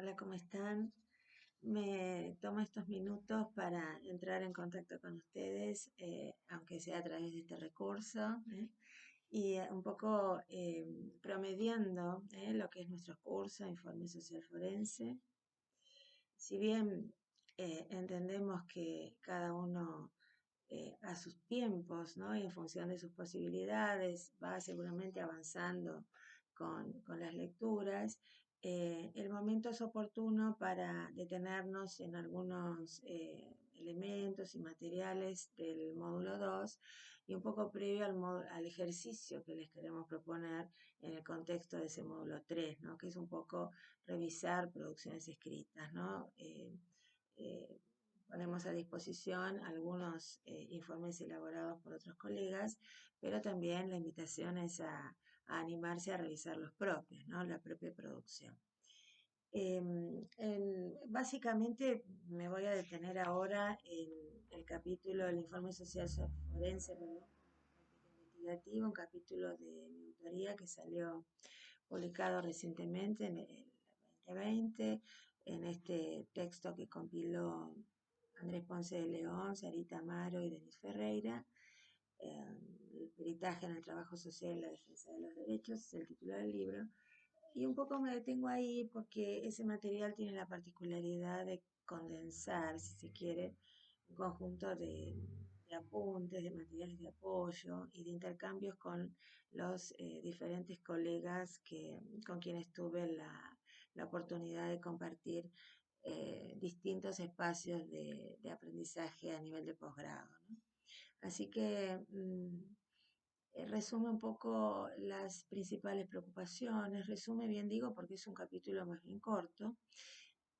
Hola, ¿cómo están? Me tomo estos minutos para entrar en contacto con ustedes, aunque sea a través de este recurso, y un poco promediando lo que es nuestro curso, Informe Social Forense. Si bien entendemos que cada uno a sus tiempos, ¿no? Y en función de sus posibilidades, va seguramente avanzando con las lecturas. El momento es oportuno para detenernos en algunos elementos y materiales del módulo 2 y un poco previo al ejercicio que les queremos proponer en el contexto de ese módulo 3, ¿no? Que es un poco revisar producciones escritas, ¿no? Eh, Ponemos a disposición algunos informes elaborados por otros colegas, pero también la invitación es a animarse a realizar los propios, ¿no? La propia producción. Básicamente me voy a detener ahora en el capítulo del informe social forense, perdón, investigativo, un capítulo de mi autoría que salió publicado recientemente en el 2020, en este texto que compiló Andrés Ponce de León, Sarita Amaro y Denis Ferreira. El peritaje en el trabajo social y la defensa de los derechos es el título del libro. Y un poco me detengo ahí porque ese material tiene la particularidad de condensar, si se quiere, un conjunto de apuntes, de materiales de apoyo y de intercambios con los diferentes colegas con quienes tuve la oportunidad de compartir distintos espacios de aprendizaje a nivel de posgrado, ¿no? Así que resume un poco las principales preocupaciones, resume bien digo porque es un capítulo más bien corto,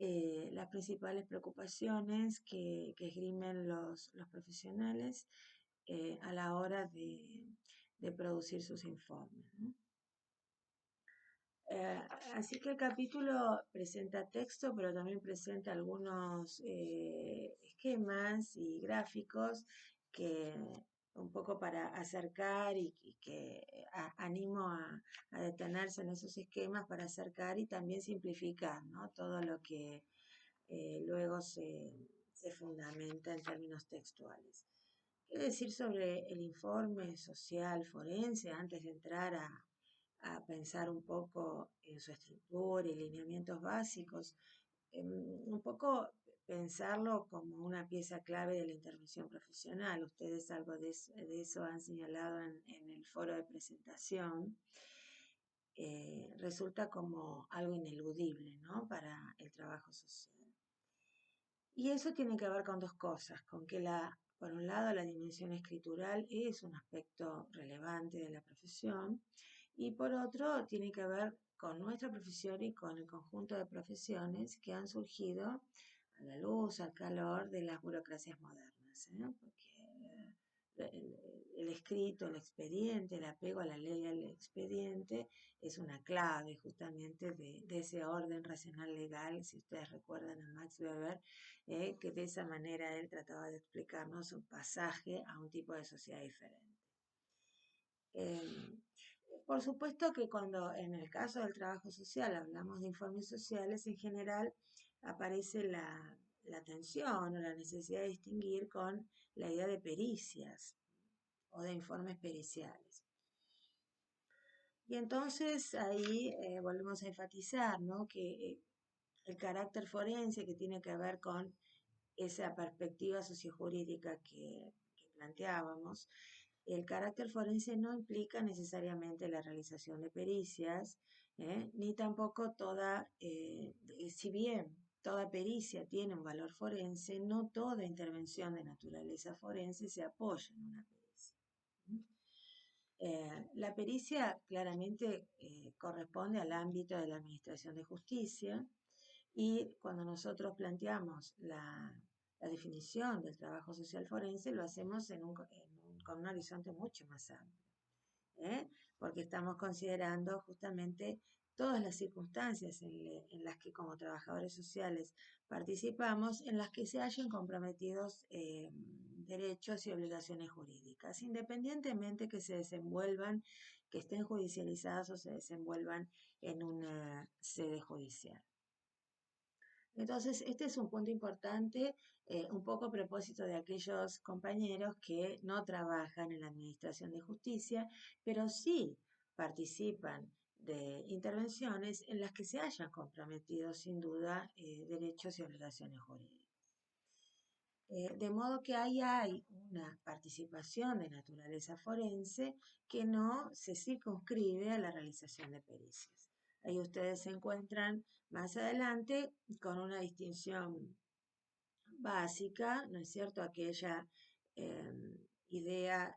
las principales preocupaciones que esgrimen los profesionales a la hora de producir sus informes, ¿no? Eh, Así que el capítulo presenta texto, pero también presenta algunos esquemas y gráficos que un poco para acercar y que animo a detenerse en esos esquemas para acercar y también simplificar, ¿no? Todo lo que luego se fundamenta en términos textuales. ¿Qué decir sobre el informe social forense antes de entrar a pensar un poco en su estructura y lineamientos básicos? Un poco pensarlo como una pieza clave de la intervención profesional. Ustedes algo de eso han señalado en el foro de presentación. Resulta como algo ineludible, ¿no? Para el trabajo social. Y eso tiene que ver con dos cosas, con que por un lado la dimensión escritural es un aspecto relevante de la profesión y por otro tiene que ver con nuestra profesión y con el conjunto de profesiones que han surgido a la luz, al calor de las burocracias modernas, ¿eh? Porque el escrito, el expediente, el apego a la ley, al expediente, es una clave justamente de ese orden racional legal, si ustedes recuerdan a Max Weber, que de esa manera él trataba de explicarnos un pasaje a un tipo de sociedad diferente. Eh, por supuesto que cuando en el caso del trabajo social hablamos de informes sociales, en general aparece la tensión o la necesidad de distinguir con la idea de pericias o de informes periciales. Y entonces ahí volvemos a enfatizar, ¿no? Que el carácter forense que tiene que ver con esa perspectiva sociojurídica que planteábamos, el carácter forense no implica necesariamente la realización de pericias, ni tampoco si bien toda pericia tiene un valor forense, no toda intervención de naturaleza forense se apoya en una pericia. La pericia claramente corresponde al ámbito de la Administración de Justicia y cuando nosotros planteamos la definición del trabajo social forense lo hacemos con un horizonte mucho más amplio, ¿eh? Porque estamos considerando justamente todas las circunstancias en las que como trabajadores sociales participamos, en las que se hayan comprometidos derechos y obligaciones jurídicas, independientemente que se desenvuelvan, que estén judicializadas o se desenvuelvan en una sede judicial. Entonces, este es un punto importante, un poco a propósito de aquellos compañeros que no trabajan en la Administración de Justicia, pero sí participan de intervenciones en las que se hayan comprometido sin duda derechos y obligaciones jurídicas. De modo que ahí hay una participación de naturaleza forense que no se circunscribe a la realización de pericias. Ahí ustedes se encuentran más adelante con una distinción básica, ¿no es cierto? Aquella eh, idea,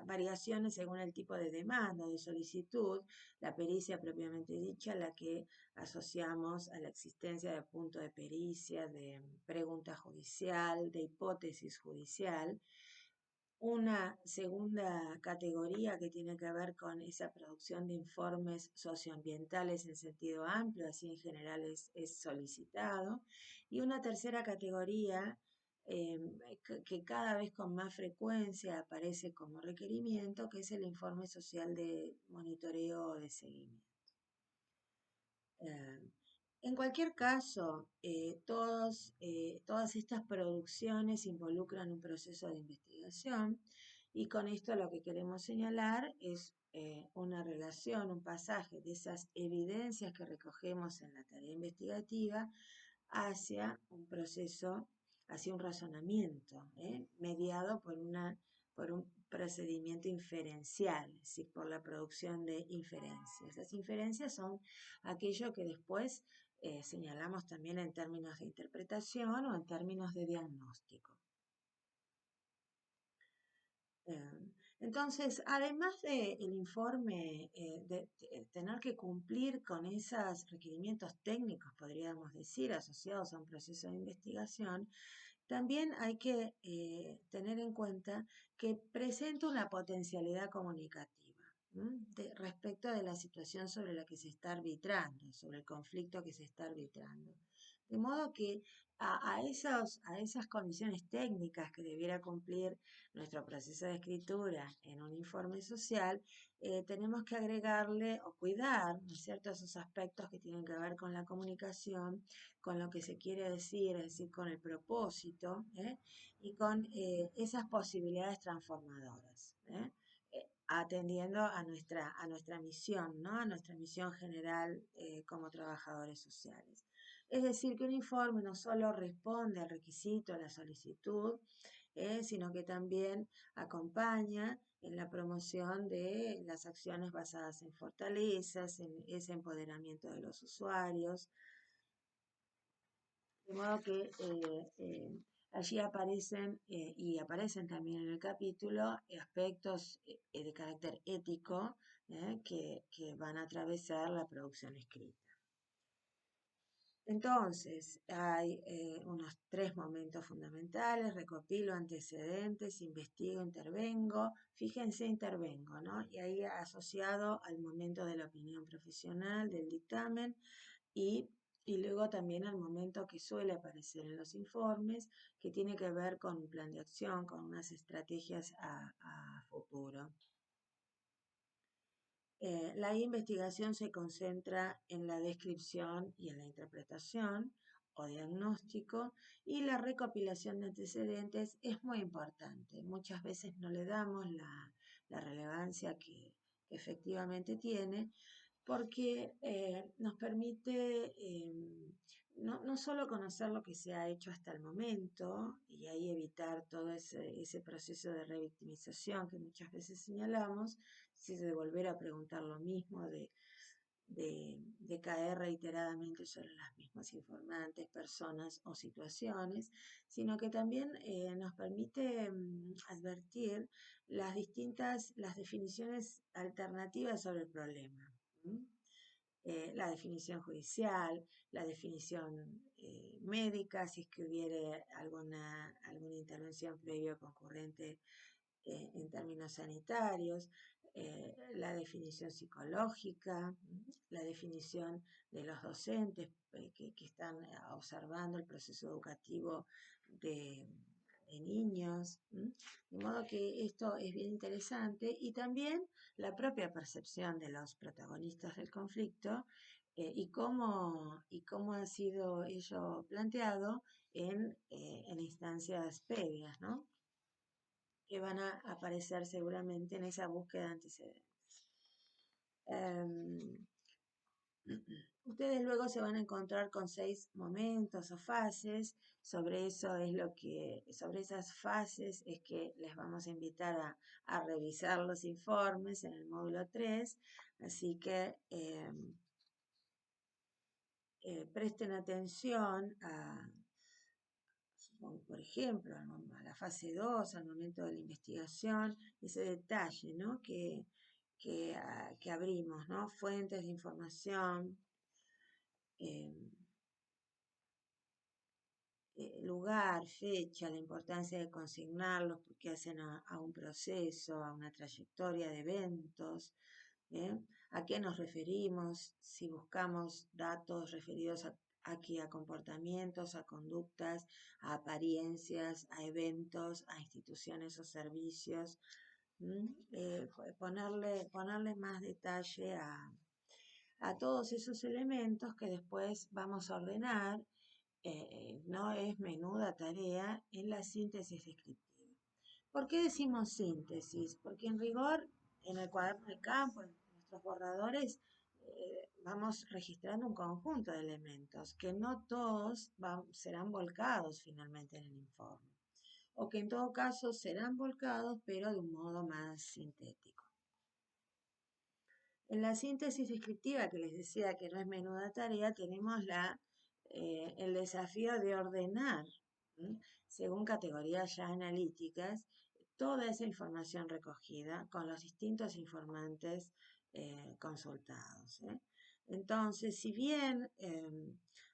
variaciones según el tipo de demanda, de solicitud, la pericia propiamente dicha, la que asociamos a la existencia de punto de pericia, de pregunta judicial, de hipótesis judicial, una segunda categoría que tiene que ver con esa producción de informes socioambientales en sentido amplio, así en general es solicitado. Y una tercera categoría eh, que cada vez con más frecuencia aparece como requerimiento, que es el informe social de monitoreo o de seguimiento. Eh, en cualquier caso, todas estas producciones involucran un proceso de investigación y con esto lo que queremos señalar es una relación, un pasaje de esas evidencias que recogemos en la tarea investigativa hacia un proceso, hacia un razonamiento, mediado por un procedimiento inferencial, es decir, por la producción de inferencias. Las inferencias son aquello que después señalamos también en términos de interpretación o en términos de diagnóstico. Entonces, además del informe, de tener que cumplir con esos requerimientos técnicos, podríamos decir, asociados a un proceso de investigación, también hay que tener en cuenta que presenta una potencialidad comunicativa respecto de la situación sobre la que se está arbitrando, sobre el conflicto que se está arbitrando. De modo que a esas condiciones técnicas que debiera cumplir nuestro proceso de escritura en un informe social, tenemos que agregarle o cuidar, ¿no es cierto?, esos aspectos que tienen que ver con la comunicación, con lo que se quiere decir, es decir, con el propósito y con esas posibilidades transformadoras. Atendiendo a nuestra misión, ¿no? A nuestra misión general como trabajadores sociales. Es decir, que un informe no solo responde al requisito, a la solicitud, sino que también acompaña en la promoción de las acciones basadas en fortalezas, en ese empoderamiento de los usuarios, de modo que allí aparecen y aparecen también en el capítulo aspectos de carácter ético que van a atravesar la producción escrita. Entonces, hay unos tres momentos fundamentales: recopilo antecedentes, investigo, intervengo. Fíjense, intervengo, ¿no? Y ahí asociado al momento de la opinión profesional, del dictamen, y, y luego también al momento que suele aparecer en los informes, que tiene que ver con un plan de acción, con unas estrategias a futuro. La investigación se concentra en la descripción y en la interpretación o diagnóstico, y la recopilación de antecedentes es muy importante. Muchas veces no le damos la relevancia que efectivamente tiene, porque nos permite no solo conocer lo que se ha hecho hasta el momento y ahí evitar todo ese proceso de revictimización que muchas veces señalamos, de volver a preguntar lo mismo, de caer reiteradamente sobre las mismas informantes, personas o situaciones, sino que también nos permite advertir las definiciones alternativas sobre el problema. La definición judicial, la definición médica, si es que hubiere alguna intervención previa o concurrente en términos sanitarios, la definición psicológica, la definición de los docentes que están observando el proceso educativo de niños, de modo que esto es bien interesante, y también la propia percepción de los protagonistas del conflicto y cómo ha sido ello planteado en instancias previas, ¿no? Que van a aparecer seguramente en esa búsqueda de antecedentes. Em, Ustedes luego se van a encontrar con 6 momentos o fases. Sobre esas fases es que les vamos a invitar a revisar los informes en el módulo 3. Así que presten atención por ejemplo, a la fase 2, al momento de la investigación, ese detalle, ¿no? Que abrimos, ¿no? Fuentes de información, eh, lugar, fecha, la importancia de consignarlos porque hacen a un proceso, a una trayectoria de eventos. ¿Eh? ¿A qué nos referimos? Si buscamos datos referidos aquí a comportamientos, a conductas, a apariencias, a eventos, a instituciones o servicios, ponerle más detalle a todos esos elementos que después vamos a ordenar. No es menuda tarea en la síntesis descriptiva. ¿Por qué decimos síntesis? Porque en rigor, en el cuaderno de campo, en nuestros borradores, vamos registrando un conjunto de elementos que no todos serán volcados finalmente en el informe, o que en todo caso serán volcados, pero de un modo más sintético. En la síntesis descriptiva, que les decía que no es menuda tarea, tenemos el desafío de ordenar, según categorías ya analíticas, toda esa información recogida con los distintos informantes consultados. Entonces, si bien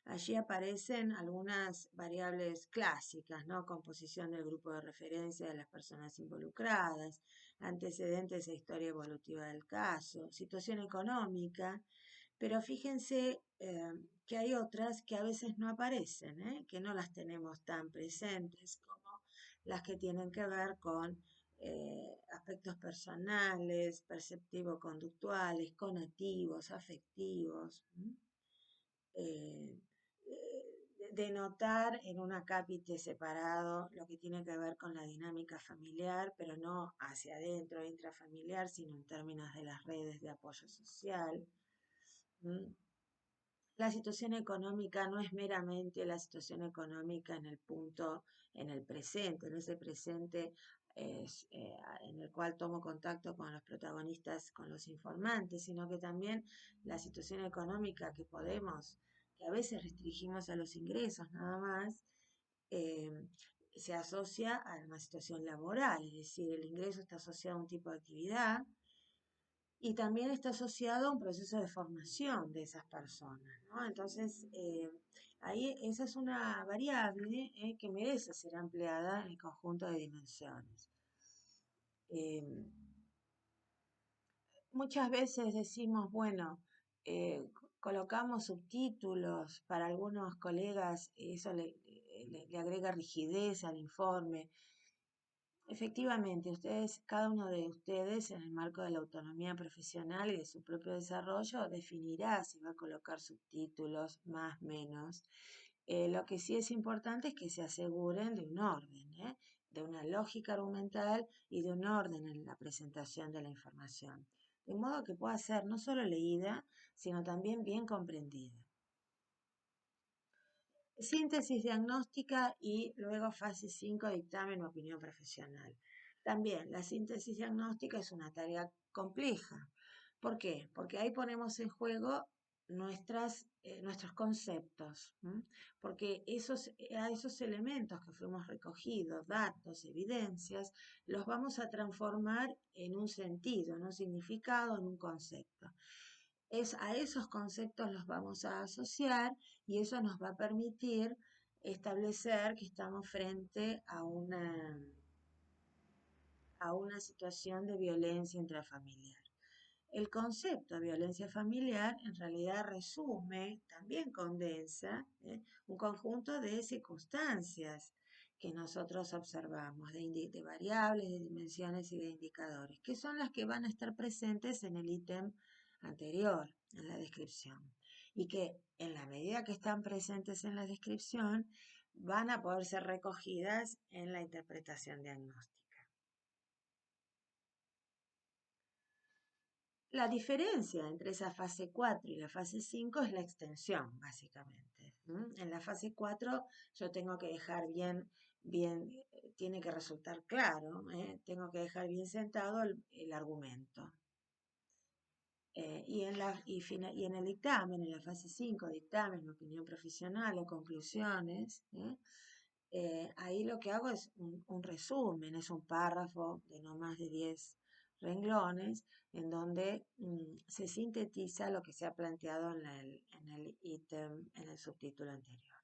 allí aparecen algunas variables clásicas, ¿no? Composición del grupo de referencia de las personas involucradas, antecedentes e historia evolutiva del caso, situación económica, pero fíjense que hay otras que a veces no aparecen, que no las tenemos tan presentes como las que tienen que ver con aspectos personales, perceptivo-conductuales, conativos, afectivos. Eh, Denotar en un acápite separado lo que tiene que ver con la dinámica familiar, pero no hacia adentro, intrafamiliar, sino en términos de las redes de apoyo social. La situación económica no es meramente la situación económica en el punto, en el presente, en ese presente en el cual tomo contacto con los protagonistas, con los informantes, sino que también la situación económica que a veces restringimos a los ingresos nada más, eh, se asocia a una situación laboral, es decir, el ingreso está asociado a un tipo de actividad y también está asociado a un proceso de formación de esas personas, ¿no? Entonces, ahí esa es una variable que merece ser ampliada en el conjunto de dimensiones. Eh, Muchas veces decimos, bueno, colocamos subtítulos para algunos colegas, eso le agrega rigidez al informe. Efectivamente, cada uno de ustedes, en el marco de la autonomía profesional y de su propio desarrollo, definirá si va a colocar subtítulos, más, menos. Lo que sí es importante es que se aseguren de un orden, de una lógica argumental y de un orden en la presentación de la información, de modo que pueda ser no solo leída, sino también bien comprendida. Síntesis diagnóstica y luego fase 5, dictamen o opinión profesional. También la síntesis diagnóstica es una tarea compleja. ¿Por qué? Porque ahí ponemos en juego nuestros conceptos, porque a esos elementos que fuimos recogidos, datos, evidencias, los vamos a transformar en un sentido, en un significado, en un concepto. A esos conceptos los vamos a asociar y eso nos va a permitir establecer que estamos frente a una situación de violencia intrafamiliar. El concepto de violencia familiar en realidad resume, también condensa, un conjunto de circunstancias que nosotros observamos, de variables, de dimensiones y de indicadores, que son las que van a estar presentes en el ítem anterior, en la descripción. y que en la medida que están presentes en la descripción, van a poder ser recogidas en la interpretación diagnóstica. La diferencia entre esa fase 4 y la fase 5 es la extensión, básicamente. En la fase 4 yo tengo que dejar tiene que resultar claro, tengo que dejar bien sentado el argumento. Y en el dictamen, en la fase 5, dictamen, opinión profesional o conclusiones, ahí lo que hago es un resumen, es un párrafo de no más de 10 renglones, en donde se sintetiza lo que se ha planteado en el ítem, en el subtítulo anterior.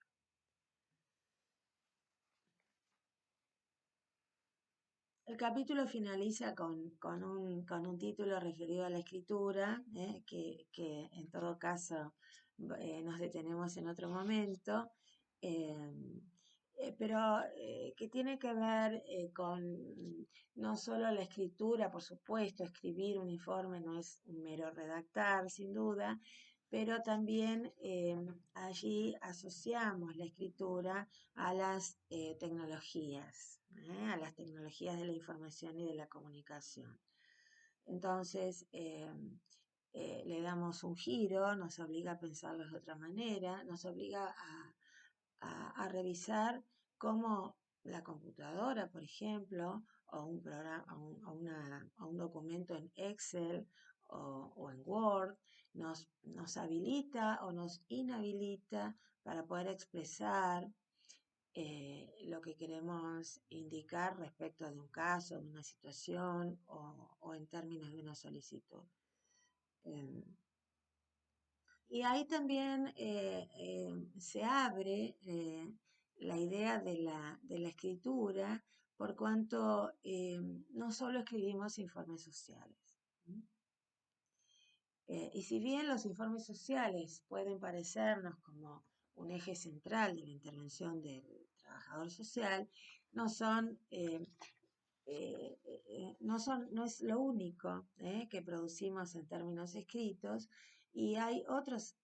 El capítulo finaliza con un título referido a la escritura, que en todo caso nos detenemos en otro momento, eh, pero que tiene que ver con no solo la escritura, por supuesto, escribir un informe no es un mero redactar, sin duda, pero también allí asociamos la escritura a las tecnologías, a las tecnologías de la información y de la comunicación. Entonces, le damos un giro, nos obliga a pensarlo de otra manera, nos obliga a revisar cómo la computadora, por ejemplo, o un programa, o un documento en Excel o en Word, nos habilita o nos inhabilita para poder expresar lo que queremos indicar respecto de un caso, de una situación o en términos de una solicitud. Y ahí también se abre la idea de la escritura, por cuanto no solo escribimos informes sociales. Y si bien los informes sociales pueden parecernos como un eje central de la intervención del trabajador social, no son no es lo único que producimos en términos escritos, y hay otras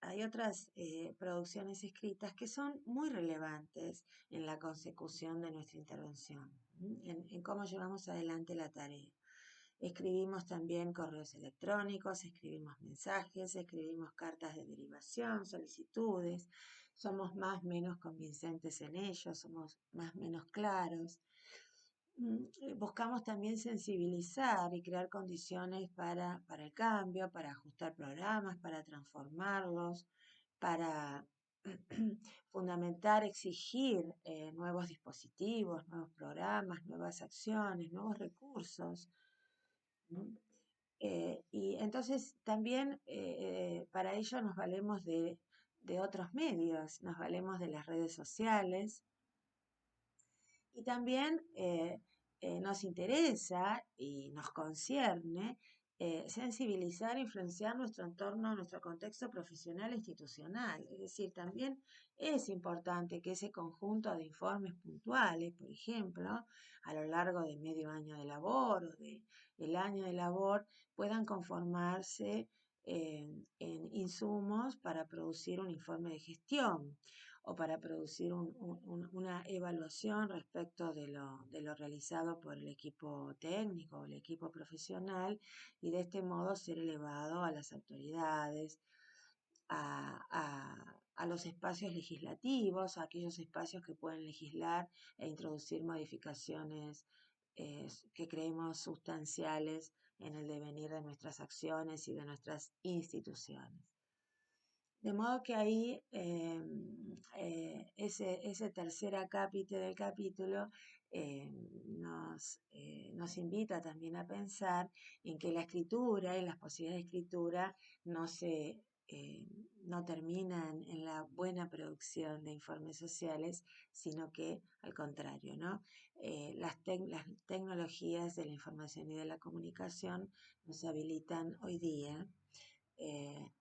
producciones escritas que son muy relevantes en la consecución de nuestra intervención, en cómo llevamos adelante la tarea. Escribimos también correos electrónicos, escribimos mensajes, escribimos cartas de derivación, solicitudes, somos más o menos convincentes en ellos, somos más o menos claros. Buscamos también sensibilizar y crear condiciones para el cambio, para ajustar programas, para transformarlos, para fundamentar, exigir nuevos dispositivos, nuevos programas, nuevas acciones, nuevos recursos. Y entonces también para ello nos valemos de otros medios, nos valemos de las redes sociales, y también nos interesa y nos concierne sensibilizar e influenciar nuestro entorno, nuestro contexto profesional e institucional. Es decir, también es importante que ese conjunto de informes puntuales, por ejemplo, a lo largo de medio año de labor o del año de labor, puedan conformarse en insumos para producir un informe de gestión o para producir una evaluación respecto de lo realizado por el equipo técnico o el equipo profesional, y de este modo ser elevado a las autoridades, a los espacios legislativos, a aquellos espacios que pueden legislar e introducir modificaciones que creemos sustanciales en el devenir de nuestras acciones y de nuestras instituciones. De modo que ahí ese tercer acápite del capítulo nos invita también a pensar en que la escritura y las posibilidades de escritura no terminan en la buena producción de informes sociales, sino que al contrario, ¿no? Las tecnologías de la información y de la comunicación nos habilitan hoy día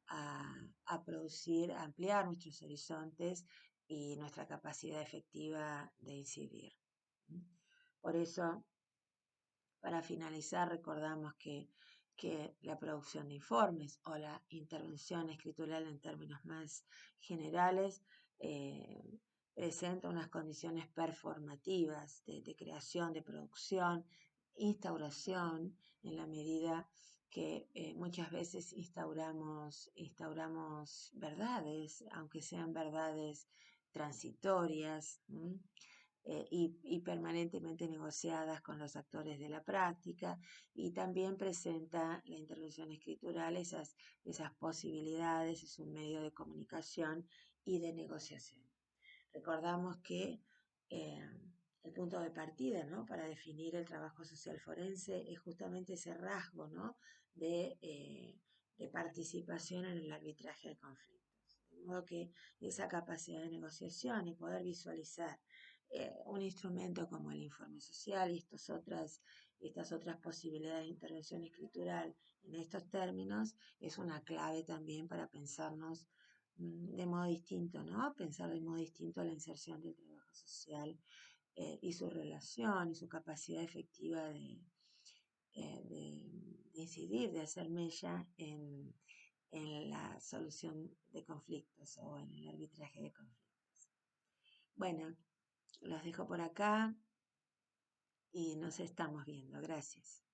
a producir, a ampliar nuestros horizontes y nuestra capacidad efectiva de incidir. Por eso, para finalizar, recordamos que que la producción de informes o la intervención escritural en términos más generales eh, presenta unas condiciones performativas de creación, de producción, instauración, en la medida que muchas veces instauramos verdades, aunque sean verdades transitorias, y permanentemente negociadas con los actores de la práctica, y también presenta la intervención escritural esas posibilidades, es un medio de comunicación y de negociación. Recordamos que eh, el punto de partida, ¿no?, para definir el trabajo social forense es justamente ese rasgo, ¿no?, de participación en el arbitraje de conflictos. De modo que esa capacidad de negociación y poder visualizar un instrumento como el informe social y estas otras posibilidades de intervención escritural en estos términos es una clave también para pensarnos de modo distinto, ¿no? Pensar de modo distinto la inserción del trabajo social y su relación y su capacidad efectiva de incidir, de hacer mella en la solución de conflictos o en el arbitraje de conflictos. Bueno, los dejo por acá y nos estamos viendo. Gracias.